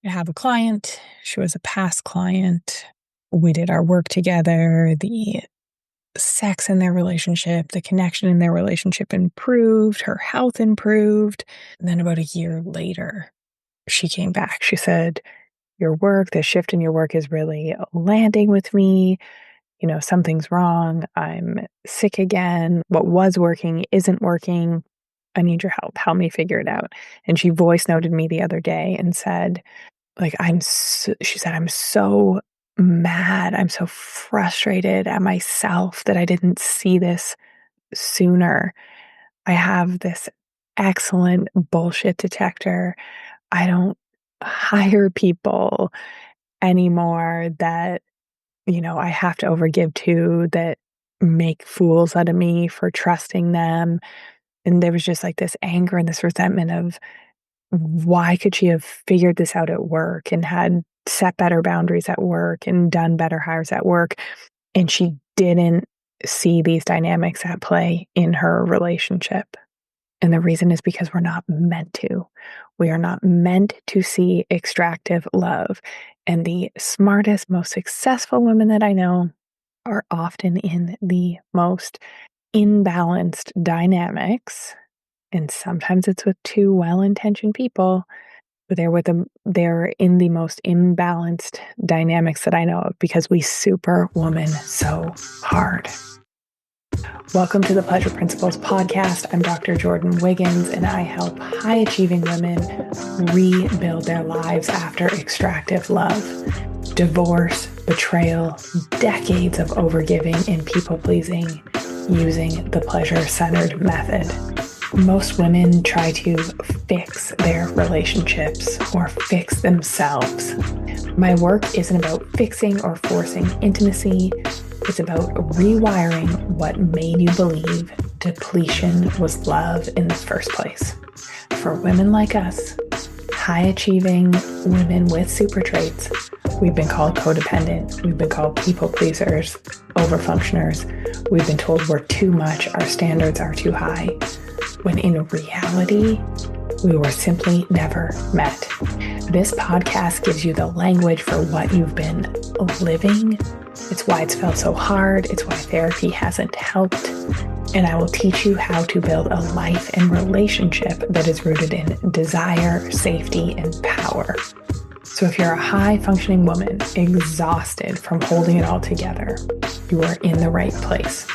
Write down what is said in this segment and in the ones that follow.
I have a client. She was a past client. We did our work together. The sex in their relationship, the connection in their relationship improved. Her health improved. And then about a year later, she came back. She said, your work, the shift in your work is really landing with me. You know, something's wrong. I'm sick again. What was working isn't working. I need your help. Help me figure it out. And she voice noted me the other day and said, she said, I'm so mad. I'm so frustrated at myself that I didn't see this sooner. I have this excellent bullshit detector. I don't hire people anymore that, I have to overgive to, that make fools out of me for trusting them. And there was just like this anger and this resentment of, why could she have figured this out at work and had set better boundaries at work and done better hires at work? And she didn't see these dynamics at play in her relationship. And the reason is because we're not meant to. We are not meant to see extractive love. And the smartest, most successful women that I know are often in the most imbalanced dynamics. And sometimes it's with two well-intentioned people, but they're in the most imbalanced dynamics that I know of because we superwoman so hard. Welcome to the Pleasure Principles podcast. I'm Dr. Jordan Wiggins, and I help high-achieving women rebuild their lives after extractive love, divorce, betrayal, decades of overgiving and people-pleasing using the pleasure-centered method. Most women try to fix their relationships or fix themselves. My work isn't about fixing or forcing intimacy. It's about rewiring what made you believe depletion was love in the first place. For women like us, high-achieving women with super traits, we've been called codependent. We've been called people pleasers, overfunctioners. We've been told we're too much, our standards are too high, when in reality, we were simply never met. This podcast gives you the language for what you've been living. It's why it's felt so hard. It's why therapy hasn't helped. And I will teach you how to build a life and relationship that is rooted in desire, safety, and power. So if you're a high-functioning woman, exhausted from holding it all together, you are in the right place.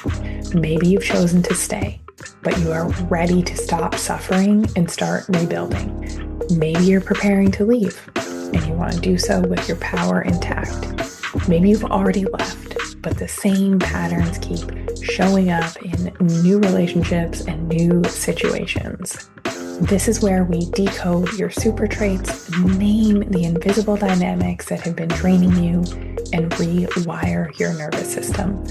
Maybe you've chosen to stay, but you are ready to stop suffering and start rebuilding. Maybe you're preparing to leave, and you want to do so with your power intact. Maybe you've already left, but the same patterns keep showing up in new relationships and new situations. This is where we decode your super traits, name the invisible dynamics that have been draining you, and rewire your nervous system.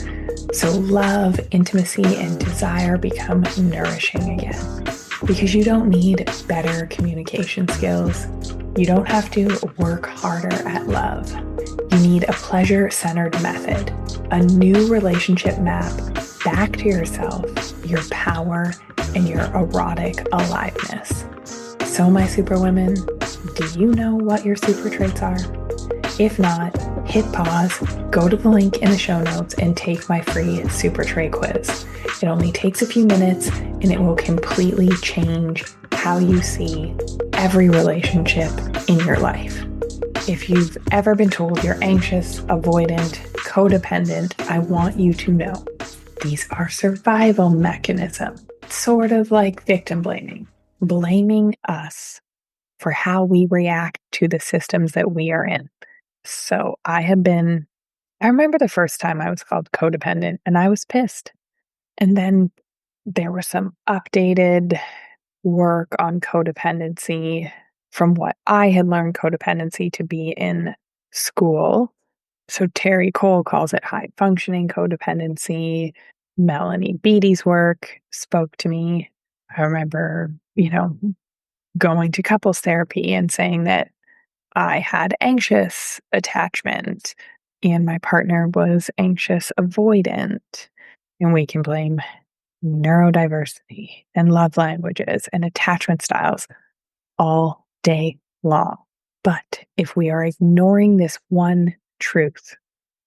So love, intimacy, and desire become nourishing again. Because you don't need better communication skills. You don't have to work harder at love. You need a pleasure-centered method, a new relationship map back to yourself, your power, and your erotic aliveness. So my superwomen, do you know what your super traits are? If not, hit pause, go to the link in the show notes, and take my free super trait quiz. It only takes a few minutes, and it will completely change how you see every relationship in your life. If you've ever been told you're anxious, avoidant, codependent, I want you to know these are survival mechanisms, sort of like victim blaming us for how we react to the systems that we are in. So I remember the first time I was called codependent and I was pissed. And then there was some updated work on codependency from what I had learned codependency to be in school. So Terry Cole calls it high functioning codependency. Melanie Beattie's work spoke to me. I remember, going to couples therapy and saying that I had anxious attachment and my partner was anxious avoidant. And we can blame neurodiversity and love languages and attachment styles all day long. But if we are ignoring this one truth,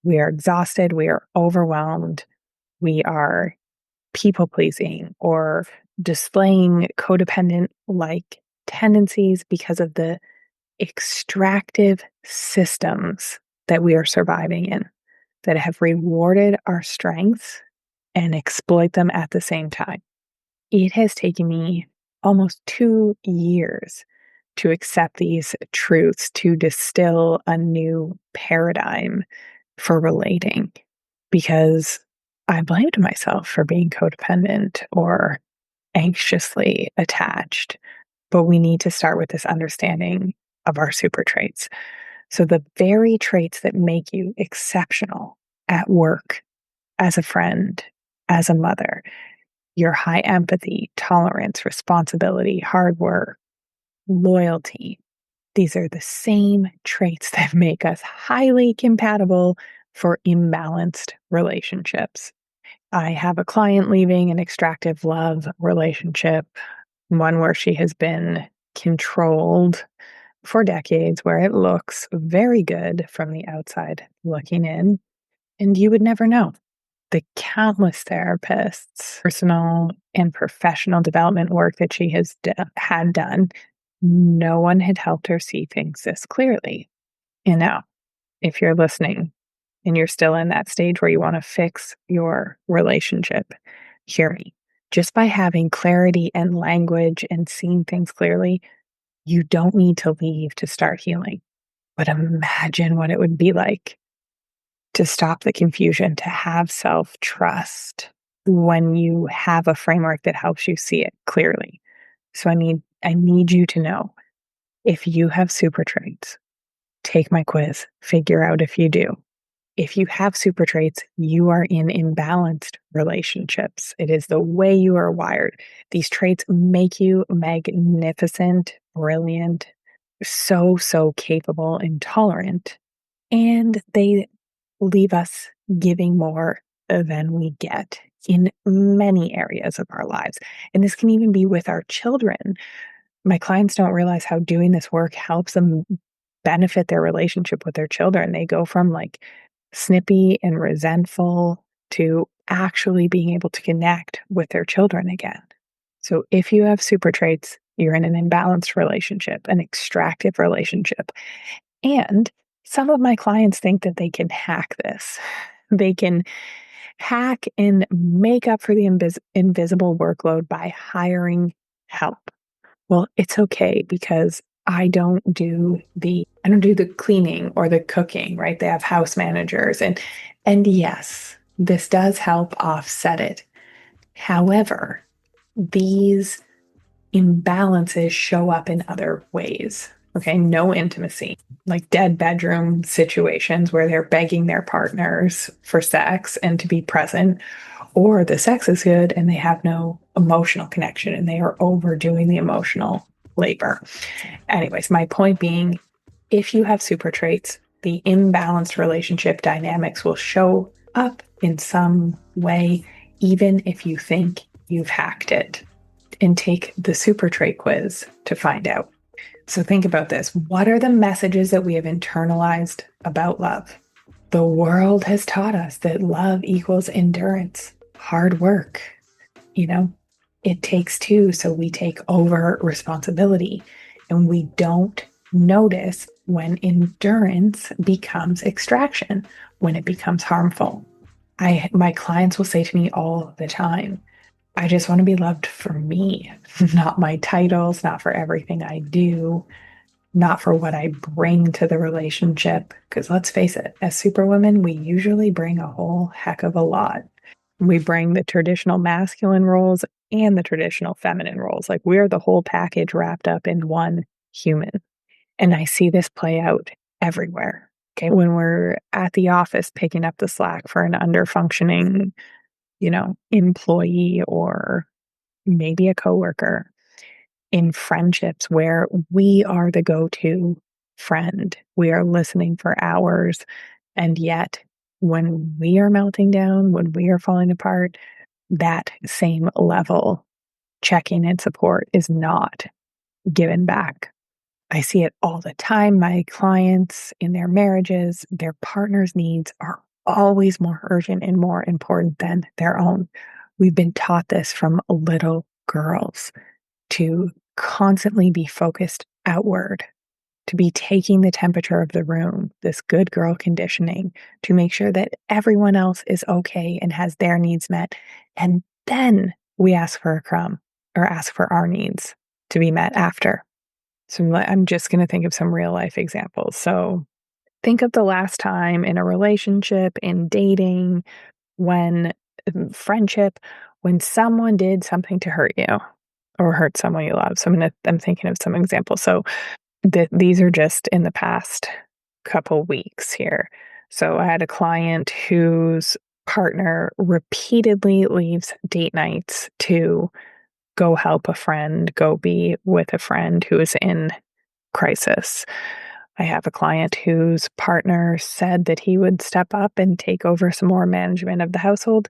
we are exhausted, we are overwhelmed, we are people pleasing or displaying codependent like tendencies because of the extractive systems that we are surviving in that have rewarded our strengths and exploit them at the same time. It has taken me almost 2 years to accept these truths, to distill a new paradigm for relating, because I blamed myself for being codependent or anxiously attached. But we need to start with this understanding of our super traits. So, the very traits that make you exceptional at work, as a friend, as a mother, your high empathy, tolerance, responsibility, hard work, loyalty. These are the same traits that make us highly compatible for imbalanced relationships. I have a client leaving an extractive love relationship, one where she has been controlled for decades, where it looks very good from the outside looking in, and you would never know. The countless therapists, personal and professional development work that she has had done, no one had helped her see things this clearly. And now, if you're listening and you're still in that stage where you want to fix your relationship, hear me. Just by having clarity and language and seeing things clearly, you don't need to leave to start healing. But imagine what it would be like to stop the confusion, to have self-trust when you have a framework that helps you see it clearly. So I need you to know, if you have super traits, take my quiz, figure out if you do. If you have super traits, you are in imbalanced relationships. It is the way you are wired. These traits make you magnificent, brilliant, so capable and tolerant. And they leave us giving more than we get in many areas of our lives. And this can even be with our children. My clients don't realize how doing this work helps them benefit their relationship with their children. They go from like snippy and resentful to actually being able to connect with their children again. So if you have super traits, you're in an imbalanced relationship, an extractive relationship. And some of my clients think that they can hack this. They can hack and make up for the invisible workload by hiring help. Well, it's okay, because I don't do the cleaning or the cooking, right? They have house managers, and yes, this does help offset it. However, these imbalances show up in other ways. Okay, no intimacy, like dead bedroom situations where they're begging their partners for sex and to be present, or the sex is good and they have no emotional connection and they are overdoing the emotional labor. Anyways, my point being, if you have super traits, the imbalanced relationship dynamics will show up in some way, even if you think you've hacked it. And take the super trait quiz to find out. So think about this. What are the messages that we have internalized about love? The world has taught us that love equals endurance, hard work. It takes two, so we take over responsibility. And we don't notice when endurance becomes extraction, when it becomes harmful. My clients will say to me all the time, I just want to be loved for me, not my titles, not for everything I do, not for what I bring to the relationship. Because let's face it, as superwomen, we usually bring a whole heck of a lot. We bring the traditional masculine roles and the traditional feminine roles. Like, we're the whole package wrapped up in one human. And I see this play out everywhere. Okay, when we're at the office picking up the slack for an under-functioning employee, or maybe a coworker, in friendships where we are the go-to friend. We are listening for hours. And yet, when we are melting down, when we are falling apart, that same level checking and support is not given back. I see it all the time. My clients in their marriages, their partner's needs are always more urgent and more important than their own. We've been taught this from little girls to constantly be focused outward, to be taking the temperature of the room, this good girl conditioning, to make sure that everyone else is okay and has their needs met. And then we ask for a crumb or ask for our needs to be met after. So I'm just going to think of some real life examples. So think of the last time in a relationship, in dating, when friendship, when someone did something to hurt you or hurt someone you love. So I'm thinking of some examples. So these are just in the past couple weeks here. So I had a client whose partner repeatedly leaves date nights to go help a friend, go be with a friend who is in crisis. I have a client whose partner said that he would step up and take over some more management of the household,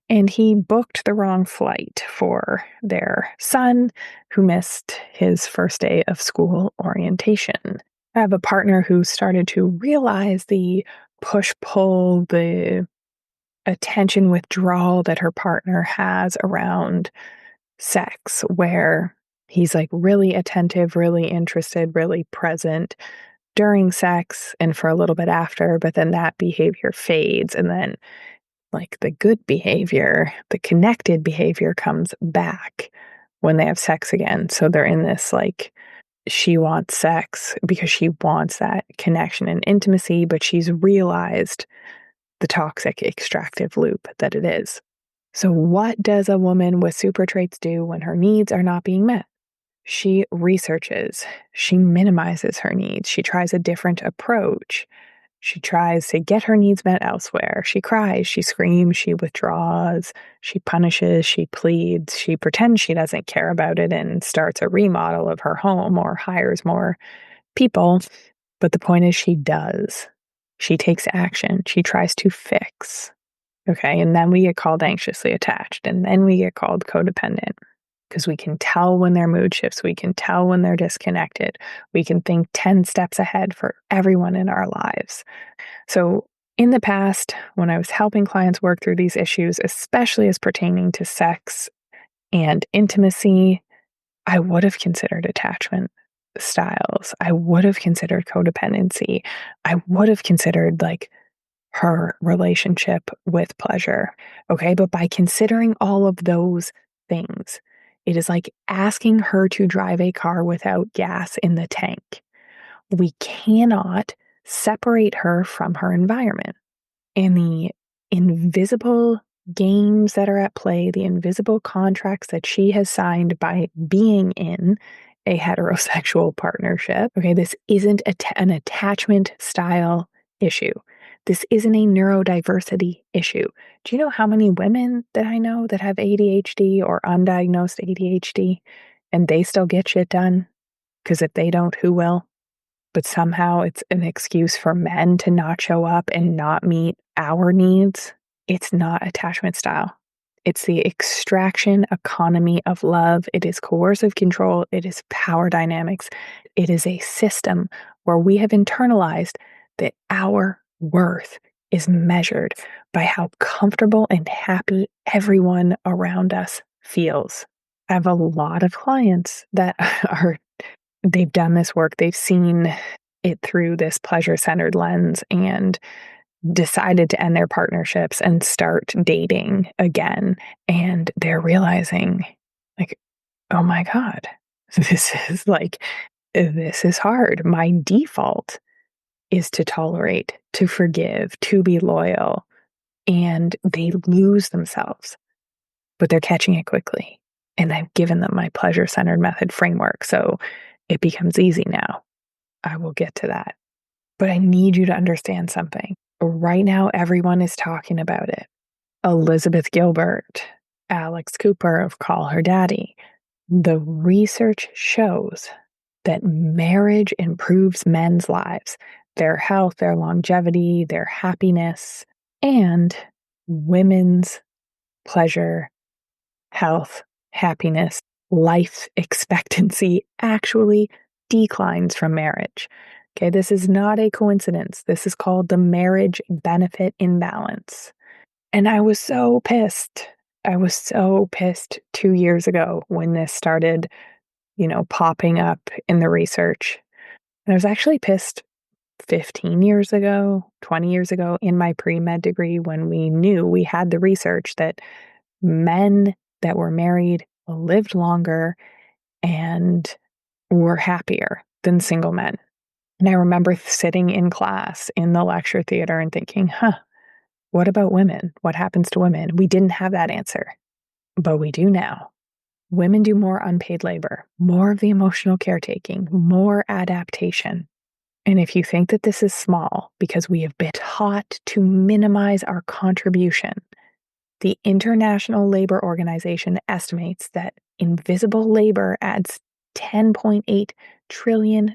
and he booked the wrong flight for their son who missed his first day of school orientation. I have a partner who started to realize the push pull, the attention withdrawal that her partner has around sex, where he's like really attentive, really interested, really present during sex and for a little bit after, but then that behavior fades. And then, like, the good behavior, the connected behavior comes back when they have sex again. So they're in this, like, she wants sex because she wants that connection and intimacy, but she's realized the toxic extractive loop that it is. So, what does a woman with super traits do when her needs are not being met? She researches, she minimizes her needs, she tries a different approach, she tries to get her needs met elsewhere. She cries, she screams, she withdraws, she punishes, she pleads, she pretends she doesn't care about it and starts a remodel of her home or hires more people. But the point is, she does. She takes action, she tries to fix. Okay, and then we get called anxiously attached, and then we get called codependent because we can tell when their mood shifts. We can tell when they're disconnected. We can think 10 steps ahead for everyone in our lives. So, in the past, when I was helping clients work through these issues, especially as pertaining to sex and intimacy, I would have considered attachment styles. I would have considered codependency. I would have considered, like, her relationship with pleasure. Okay. But by considering all of those things, it is like asking her to drive a car without gas in the tank. We cannot separate her from her environment. And the invisible games that are at play, the invisible contracts that she has signed by being in a heterosexual partnership. Okay. This isn't an attachment style issue. This isn't a neurodiversity issue. Do you know how many women that I know that have ADHD or undiagnosed ADHD and they still get shit done? Because if they don't, who will? But somehow it's an excuse for men to not show up and not meet our needs. It's not attachment style. It's the extraction economy of love. It is coercive control. It is power dynamics. It is a system where we have internalized that our worth is measured by how comfortable and happy everyone around us feels. I have a lot of clients that they've done this work. They've seen it through this pleasure-centered lens and decided to end their partnerships and start dating again. And they're realizing, like, oh my God, this is hard. My default is to tolerate, to forgive, to be loyal. And they lose themselves, but they're catching it quickly. And I've given them my pleasure-centered method framework. So it becomes easy now. I will get to that. But I need you to understand something. Right now, everyone is talking about it. Elizabeth Gilbert, Alex Cooper of Call Her Daddy. The research shows that marriage improves men's lives, their health, their longevity, their happiness, and women's pleasure, health, happiness, life expectancy actually declines from marriage. Okay, this is not a coincidence. This is called the marriage benefit imbalance. And I was so pissed. I was so pissed 2 years ago when this started, popping up in the research. And I was actually pissed 15 years ago, 20 years ago in my pre-med degree when we knew we had the research that men that were married lived longer and were happier than single men. And I remember sitting in class in the lecture theater and thinking, what about women? What happens to women? We didn't have that answer, but we do now. Women do more unpaid labor, more of the emotional caretaking, more adaptation. And if you think that this is small because we have been taught to minimize our contribution, the International Labor Organization estimates that invisible labor adds $10.8 trillion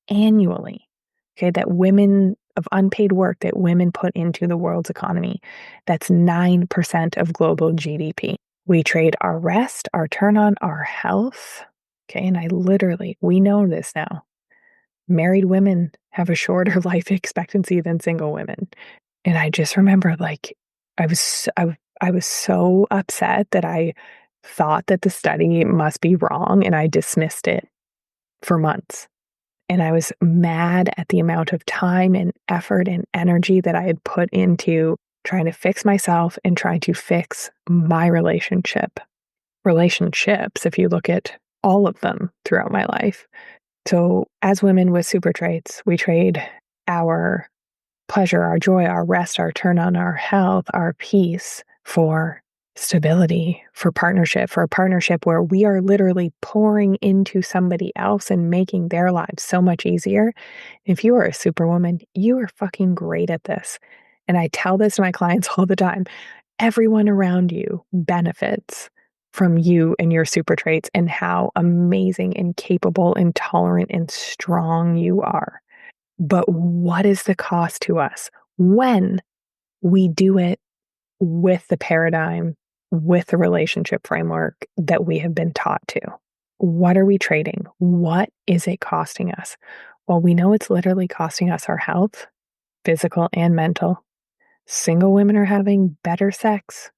annually. Okay, that women of unpaid work that women put into the world's economy. That's 9% of global GDP. We trade our rest, our turn on, our health. Okay, and we know this now. Married women have a shorter life expectancy than single women. And I just remember I was so upset that I thought that the study must be wrong and I dismissed it for months. And I was mad at the amount of time and effort and energy that I had put into trying to fix myself and trying to fix my relationships, if you look at all of them throughout my life. So as women with super traits, we trade our pleasure, our joy, our rest, our turn on, our health, our peace for stability, for a partnership where we are literally pouring into somebody else and making their lives so much easier. If you are a superwoman, you are fucking great at this. And I tell this to my clients all the time. Everyone around you benefits from you and your super traits and how amazing and capable and tolerant and strong you are. But what is the cost to us when we do it with the paradigm, with the relationship framework that we have been taught to? What are we trading? What is it costing us? Well, we know it's literally costing us our health, physical and mental. Single women are having better sex.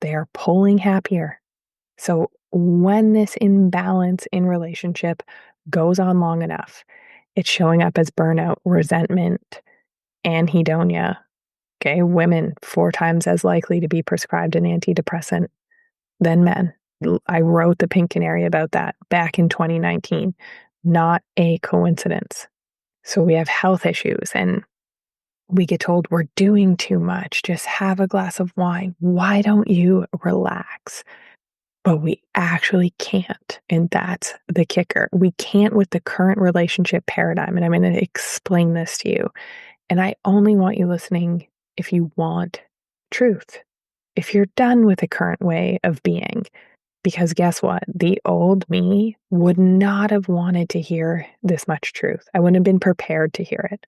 They are pulling happier. So when this imbalance in relationship goes on long enough, it's showing up as burnout, resentment, anhedonia. Okay, women 4 times as likely to be prescribed an antidepressant than men. I wrote the Pink Canary about that back in 2019. Not a coincidence. So we have health issues and we get told we're doing too much. Just have a glass of wine. Why don't you relax? But we actually can't. And that's the kicker. We can't with the current relationship paradigm. And I'm going to explain this to you. And I only want you listening if you want truth. If you're done with the current way of being. Because guess what? The old me would not have wanted to hear this much truth. I wouldn't have been prepared to hear it.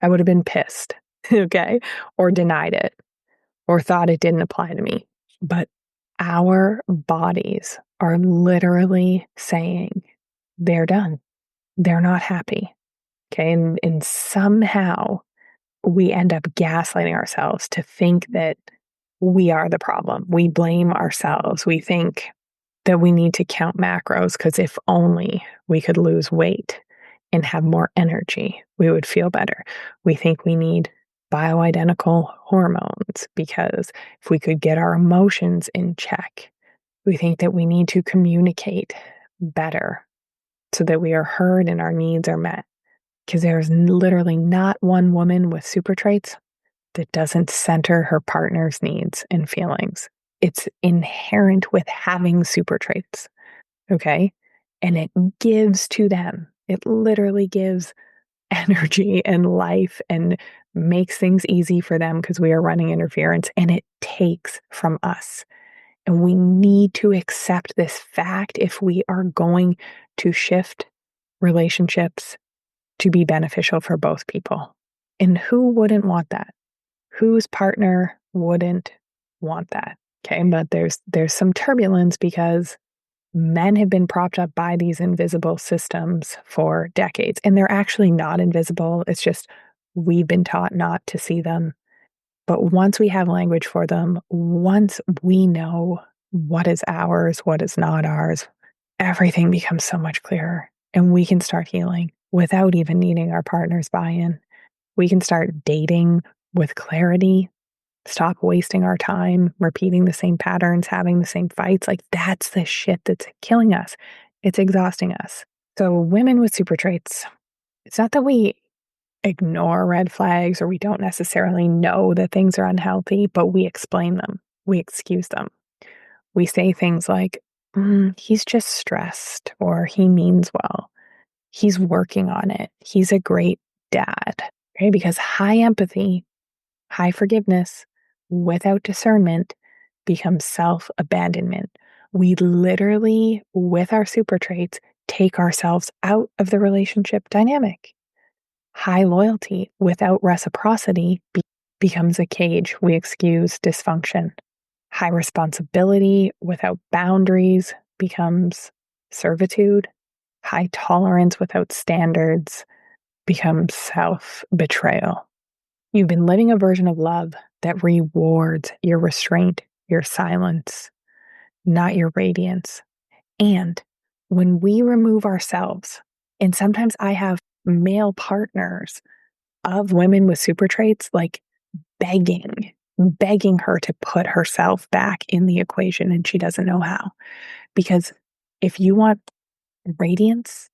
I would have been pissed, okay? Or denied it, or thought it didn't apply to me. But our bodies are literally saying they're done. They're not happy. Okay. And somehow we end up gaslighting ourselves to think that we are the problem. We blame ourselves. We think that we need to count macros because if only we could lose weight and have more energy, we would feel better. We think we need bioidentical hormones because if we could get our emotions in check, we think that we need to communicate better so that we are heard and our needs are met. Because there's literally not one woman with super traits that doesn't center her partner's needs and feelings. It's inherent with having super traits, okay? And it gives to them. It literally gives energy and life and makes things easy for them because we are running interference, and it takes from us. And we need to accept this fact if we are going to shift relationships to be beneficial for both people. And who wouldn't want that? Whose partner wouldn't want that? Okay, but there's some turbulence because Men have been propped up by these invisible systems for decades, and they're actually not invisible. It's just we've been taught not to see them. But once we have language for them, once we know what is ours, what is not ours, everything becomes so much clearer. And we can start healing without even needing our partner's buy-in. We can start dating with clarity, stop wasting our time, repeating the same patterns, having the same fights. Like, that's the shit that's killing us. It's exhausting us. So women with super traits, it's not that we ignore red flags or we don't necessarily know that things are unhealthy, but we explain them. We excuse them. We say things like, he's just stressed, or he means well. He's working on it. He's a great dad. Okay? Because high empathy, high forgiveness, without discernment becomes self-abandonment. We literally, with our super traits, take ourselves out of the relationship dynamic. High loyalty without reciprocity becomes a cage. We excuse dysfunction. High responsibility without boundaries becomes servitude. High tolerance without standards becomes self-betrayal. You've been living a version of love that rewards your restraint, your silence, not your radiance. And when we remove ourselves, and sometimes I have male partners of women with super traits, like begging her to put herself back in the equation, and she doesn't know how. Because if you want radiance,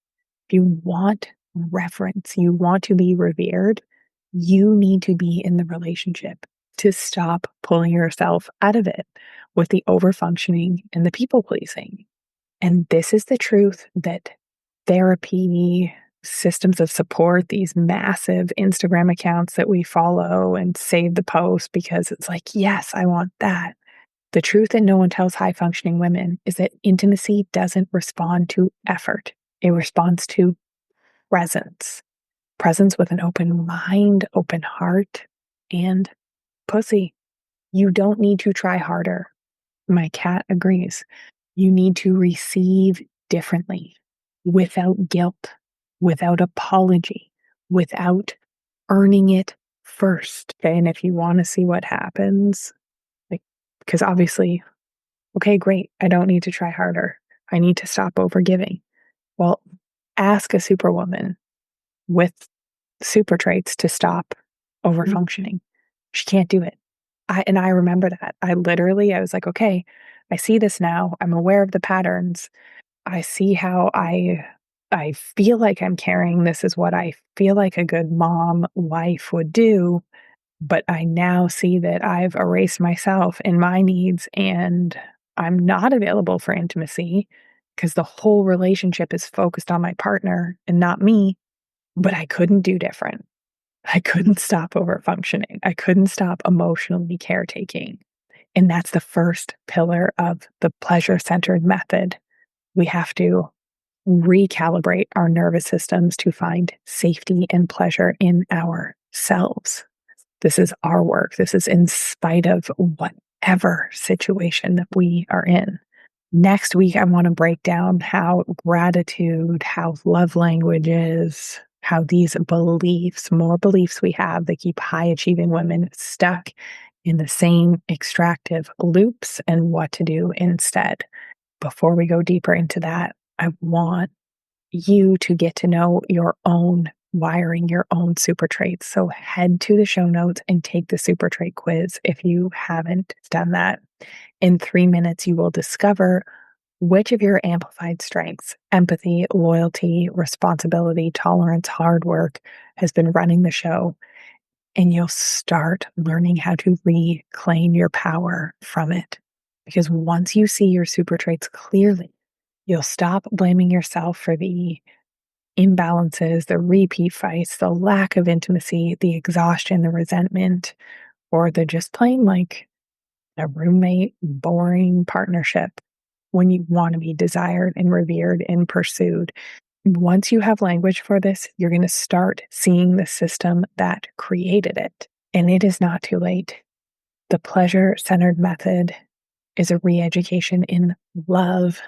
if you want reverence, you want to be revered, you need to be in the relationship to stop pulling yourself out of it with the overfunctioning and the people pleasing. And this is the truth that therapy, systems of support, these massive Instagram accounts that we follow and save the post because it's like, yes, I want that. The truth that no one tells high functioning women is that intimacy doesn't respond to effort. It responds to presence. Presence with an open mind, open heart, and pussy. You don't need to try harder. My cat agrees. You need to receive differently, without guilt, without apology, without earning it first. Okay. And if you want to see what happens, like, because obviously, okay, great. I don't need to try harder. I need to stop overgiving. Well, ask a superwoman with super traits to stop overfunctioning. She can't do it. I remember that. I was like, okay, I see this now. I'm aware of the patterns. I see how I feel like I'm caring. This is what I feel like a good mom, wife would do. But I now see that I've erased myself and my needs, and I'm not available for intimacy because the whole relationship is focused on my partner and not me. But I couldn't do different. I couldn't stop over functioning. I couldn't stop emotionally caretaking. And that's the first pillar of the pleasure-centered method. We have to recalibrate our nervous systems to find safety and pleasure in ourselves. This is our work. This is in spite of whatever situation that we are in. Next week, I want to break down how gratitude, how love languages, how these beliefs, more beliefs we have that keep high achieving women stuck in the same extractive loops and what to do instead. Before we go deeper into that, I want you to get to know your own wiring, your own super traits. So head to the show notes and take the super trait quiz if you haven't done that. In 3 minutes, you will discover which of your amplified strengths, empathy, loyalty, responsibility, tolerance, hard work, has been running the show. And you'll start learning how to reclaim your power from it. Because once you see your super traits clearly, you'll stop blaming yourself for the imbalances, the repeat fights, the lack of intimacy, the exhaustion, the resentment, or the just plain like a roommate, boring partnership when you want to be desired and revered and pursued. Once you have language for this, you're going to start seeing the system that created it. And it is not too late. The pleasure-centered method is a re-education in love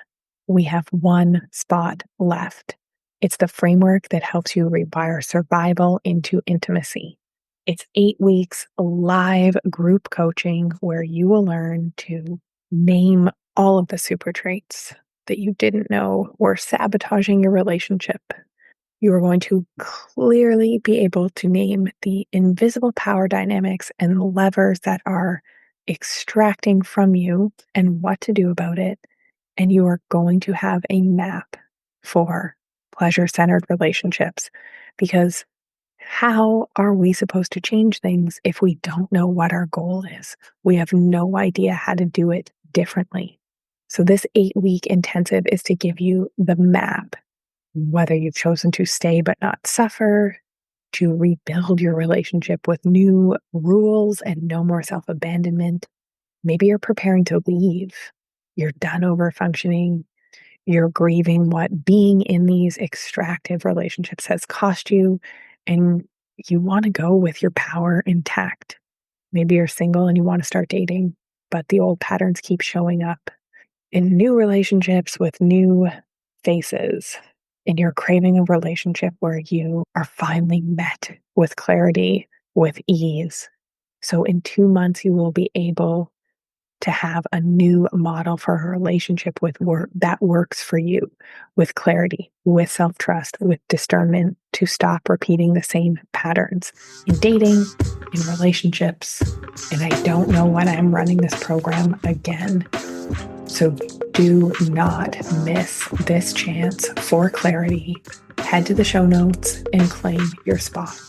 we have one spot left. It's the framework that helps you rewire survival into intimacy. It's 8 weeks live group coaching where you will learn to name all of the super traits that you didn't know were sabotaging your relationship. You are going to clearly be able to name the invisible power dynamics and levers that are extracting from you and what to do about it. And you are going to have a map for pleasure-centered relationships. Because how are we supposed to change things if we don't know what our goal is? We have no idea how to do it differently. So this 8-week intensive is to give you the map, whether you've chosen to stay but not suffer, to rebuild your relationship with new rules and no more self-abandonment. Maybe you're preparing to leave. You're done overfunctioning. You're grieving what being in these extractive relationships has cost you, and you want to go with your power intact. Maybe you're single and you want to start dating, but the old patterns keep showing up in new relationships with new faces. And you're craving a relationship where you are finally met with clarity, with ease. So in 2 months, you will be able to have a new model for a relationship with work that works for you, with clarity, with self-trust, with discernment, to stop repeating the same patterns in dating, in relationships. And I don't know when I'm running this program again. So do not miss this chance for clarity. Head to the show notes and claim your spot.